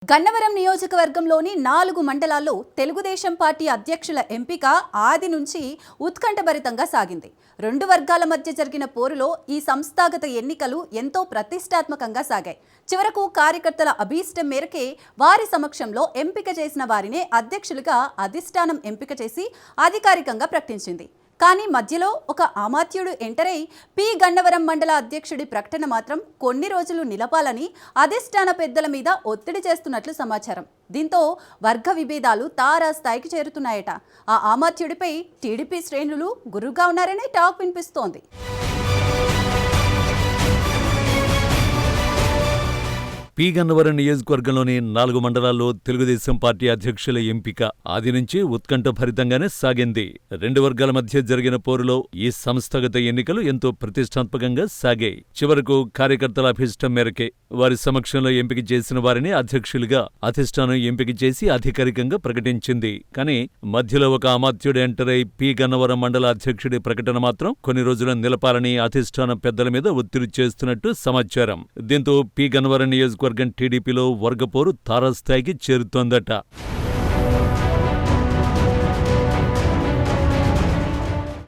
గన్నవరం నియోజకవర్గంలోని 4 మండలాల్లో తెలుగుదేశం పార్టీ అధ్యక్షుల ఎంపిక ఆది నుంచి ఉత్కంఠభరితంగా సాగింది. 2 వర్గాల మధ్య జరిగిన పోరులో ఈ సంస్థాగత ఎన్నికలు ఎంతో ప్రతిష్టాత్మకంగా సాగాయి. చివరకు కార్యకర్తల అభీష్టం మేరకే వారి సమక్షంలో ఎంపిక చేసిన వారినే అధ్యక్షులుగా అధిష్టానం ఎంపిక చేసి అధికారికంగా ప్రకటించింది. కానీ మధ్యలో ఒక అమాత్యుడు ఎంటర్ అయి పి గన్నవరం మండల అధ్యక్షుడి ప్రకటన మాత్రం కొన్ని రోజులు నిలపాలని అధిష్టాన పెద్దల మీద ఒత్తిడి చేస్తున్నట్లు సమాచారం. దీంతో వర్గ విభేదాలు తారాస్థాయికి చేరుతున్నాయట. ఆ అమాత్యుడిపై టీడీపీ శ్రేణులు గురుగా ఉన్నారనే టాక్ వినిపిస్తోంది. పి గన్నవరం నియోజకవర్గంలోని 4 మండలాల్లో తెలుగుదేశం పార్టీ అధ్యక్షుల ఎంపిక ఆది నుంచి ఉత్కంఠభరితంగానే సాగింది. 2 వర్గాల మధ్య జరిగిన పోరులో ఈ సంస్థాగత ఎన్నికలు ఎంతో ప్రతిష్టాత్మకంగా సాగాయి. చివరకు కార్యకర్తల అభిష్టం మేరకే వారి సమక్షంలో ఎంపిక చేసిన వారిని అధ్యక్షులుగా అధిష్టానం ఎంపిక చేసి అధికారికంగా ప్రకటించింది. కానీ మధ్యలో ఒక అమాత్యుడు ఎంటర్ అయి పి గన్నవరం మండల అధ్యక్షుడి ప్రకటన మాత్రం కొన్ని రోజులు నిలపాలని అధిష్టానం పెద్దల మీద ఒత్తిడి చేస్తున్నట్టు సమాచారం. దీంతో పి గన్నవరం నియోజకవర్గం టీడీపీలో వర్గపోరు తారాస్థాయికి చేరుతోందట.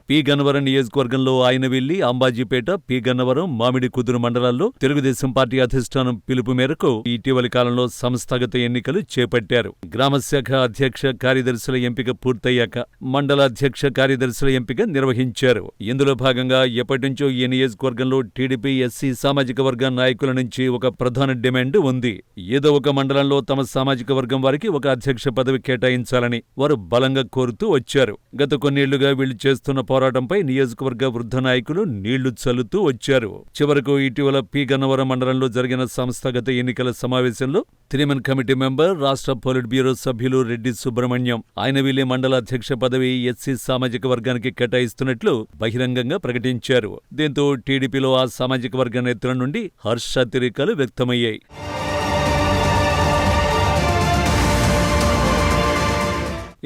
పి గన్నవరం నియోజకవర్గంలో ఆయనవిల్లి, అంబాజీపేట, పి గన్నవరం, మామిడి కుదురు మండలాల్లో తెలుగుదేశం పార్టీ అధిష్టానం పిలుపు మేరకు ఇటీవలి కాలంలో సంస్థాగత ఎన్నికలు చేపట్టారు. గ్రామశాఖ అధ్యక్ష కార్యదర్శుల ఎంపిక పూర్తయ్యాక మండల అధ్యక్ష కార్యదర్శుల ఎంపిక నిర్వహించారు. ఇందులో భాగంగా ఎప్పటినుంచో ఈ నియోజకవర్గంలో టీడీపీ ఎస్సీ సామాజిక వర్గ నాయకుల నుంచి ఒక ప్రధాన డిమాండ్ ఉంది. ఏదో ఒక మండలంలో తమ సామాజిక వర్గం వారికి ఒక అధ్యక్ష పదవి కేటాయించాలని వారు బలంగా కోరుతూ వచ్చారు. గత కొన్నేళ్లుగా వీళ్లు చేస్తున్న పోరాటంపై నియోజకవర్గ వృద్ధ నాయకులు నీళ్లు చల్లుతూ వచ్చారు. చివరకు ఇటీవల పి గన్నవరం మండలంలో జరిగిన సంస్థాగత ఎన్నికల సమావేశంలో త్రీమెన్ కమిటీ మెంబర్, రాష్ట్ర పొలిట్ బ్యూరో సభ్యులు రెడ్డి సుబ్రహ్మణ్యం ఆయనవిల్లి మండల అధ్యక్ష పదవి ఎస్సీ సామాజిక వర్గానికి కేటాయిస్తున్నట్లు బహిరంగంగా ప్రకటించారు. దీంతో టీడీపీలో ఆ సామాజిక వర్గ నేతల నుండి హర్షాతిరేకాలు వ్యక్తమయ్యాయి.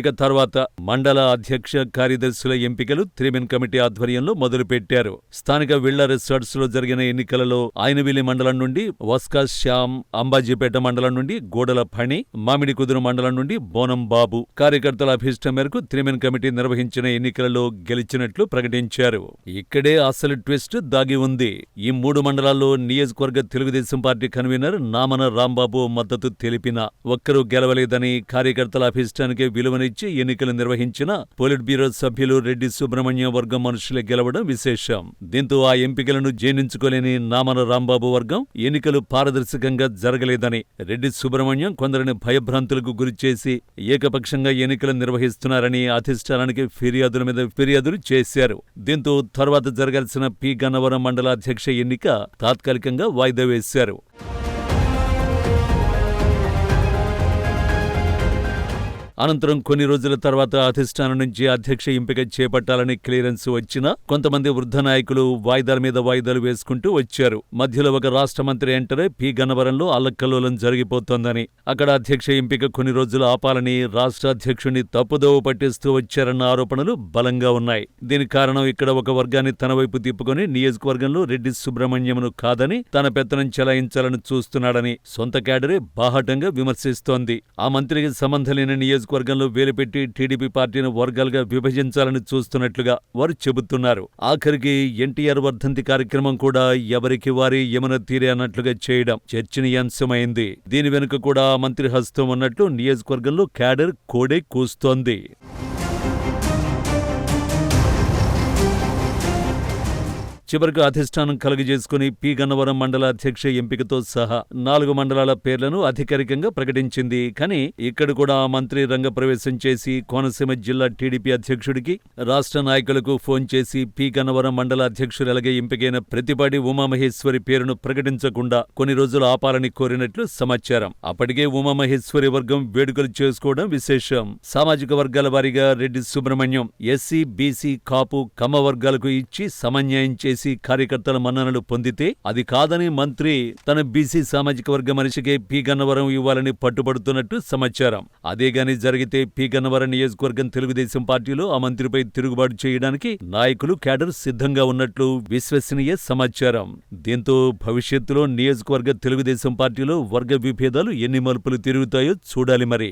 ఇక తర్వాత మండల అధ్యక్ష కార్యదర్శుల ఎంపికలు త్రిమెన్ కమిటీ ఆధ్వర్యంలో మొదలుపెట్టారు. స్థానిక విళ్ల రిసార్ట్స్ లో జరిగిన ఎన్నికలలో ఆయనవిల్లి మండలం నుండి వస్కా శ్యామ్, అంబాజీపేట మండలం నుండి గోడల ఫణి, మామిడి కుదురు మండలం నుండి బోనం బాబు కార్యకర్తల అభిష్టం మేరకు త్రిమెన్ కమిటీ నిర్వహించిన ఎన్నికలలో గెలిచినట్లు ప్రకటించారు. ఇక్కడే అసలు ట్విస్ట్ దాగి ఉంది. ఈ 3 మండలాల్లో నియోజకవర్గ తెలుగుదేశం పార్టీ కన్వీనర్ నామన రాంబాబు మద్దతు తెలిపినా ఒక్కరూ గెలవలేదని కార్యకర్తల అభిష్టానికి విలువని ఎన్నికలు నిర్వహించిన పొలిట్ బ్యూరో సభ్యులు రెడ్డి సుబ్రహ్మణ్యం వర్గం మనుషులే గెలవడం విశేషం. దీంతో ఆ ఎంపికలను జీర్ణించుకోలేని నామన రాంబాబు వర్గం ఎన్నికలు పారదర్శకంగా జరగలేదని, రెడ్డి సుబ్రహ్మణ్యం కొందరిని భయభ్రాంతులకు గురిచేసి ఏకపక్షంగా ఎన్నికలు నిర్వహిస్తున్నారని అధిష్టానానికి ఫిర్యాదుల మీద ఫిర్యాదులు చేశారు. దీంతో తర్వాత జరగాల్సిన పి గన్నవరం మండల అధ్యక్ష ఎన్నిక తాత్కాలికంగా వాయిదా వేశారు. అనంతరం కొన్ని రోజుల తర్వాత అధిష్టానం నుంచి అధ్యక్ష ఎంపిక చేపట్టాలని క్లియరెన్స్ వచ్చినా కొంతమంది వృద్ధ నాయకులు వాయిదాల మీద వాయిదాలు వేసుకుంటూ వచ్చారు. మధ్యలో ఒక రాష్ట్ర మంత్రి ఎంటరే పి గన్నవరంలో అల్లకల్లోలం జరిగిపోతోందని, అక్కడ అధ్యక్ష ఎంపిక కొన్ని రోజులు ఆపాలని రాష్ట్ర అధ్యక్షుడిని తప్పుదోవ పట్టిస్తూ వచ్చారన్న ఆరోపణలు బలంగా ఉన్నాయి. దీనికి కారణం ఇక్కడ ఒక వర్గాన్ని తన వైపు తిప్పుకొని నియోజకవర్గంలో రెడ్డి సుబ్రహ్మణ్యంను కాదని తన పెత్తనం చెలాయించాలని చూస్తున్నాడని సొంత క్యాడరే బాహాటంగా విమర్శిస్తోంది. ఆ మంత్రికి సంబంధం లేని నియోజకవర్గంలో వేలుపెట్టి టీడీపీ పార్టీని వర్గాలుగా విభజించాలని చూస్తున్నట్లుగా వారు చెబుతున్నారు. ఆఖరికి ఎన్టీఆర్ వర్ధంతి కార్యక్రమం కూడా ఎవరికి వారి యమున తీరే అన్నట్లుగా చేయడం చర్చనీయాంశమైంది. దీని వెనుక కూడా మంత్రి హస్తం ఉన్నట్లు నియోజకవర్గంలో క్యాడర్ కోడే కూస్తోంది. చివరకు అధిష్టానం కలుగజేసుకుని పి గన్నవరం మండల అధ్యక్ష ఎంపికతో సహా 4 మండలాల పేర్లను అధికారికంగా ప్రకటించింది. కానీ ఇక్కడ కూడా మంత్రి రంగప్రవేశం చేసి కోనసీమ జిల్లా టీడీపీ అధ్యక్షుడికి, రాష్ట్ర నాయకులకు ఫోన్ చేసి పి గన్నవరం మండల అధ్యక్షురాలుగా ఎంపికైన ప్రతిపాటి ఉమామహేశ్వరి పేరును ప్రకటించకుండా కొన్ని రోజులు ఆపాలని కోరినట్లు సమాచారం. అప్పటికే ఉమామహేశ్వరి వర్గం వేడుకలు చేసుకోవడం విశేషం. సామాజిక వర్గాల వారీగా రెడ్డి సుబ్రహ్మణ్యం ఎస్సీ, బీసీ, కాపు, కమ్మ వర్గాలకు ఇచ్చి సమన్యాయం చేసి బీసీ కార్యకర్తల మన్ననలు పొందితే అది కాదని మంత్రి తన బీసీ సామాజిక వర్గ మనిషికే పి గన్నవరం ఇవ్వాలని పట్టుబడుతున్నట్టు సమాచారం. అదేగాని జరిగితే పి గన్నవరం నియోజకవర్గం తెలుగుదేశం పార్టీలో ఆ మంత్రిపై తిరుగుబాటు చేయడానికి నాయకులు క్యాడర్ సిద్ధంగా ఉన్నట్లు విశ్వసనీయ సమాచారం. దీంతో భవిష్యత్తులో నియోజకవర్గ తెలుగుదేశం పార్టీలో వర్గ విభేదాలు ఎన్ని మలుపులు తిరుగుతాయో చూడాలి మరి.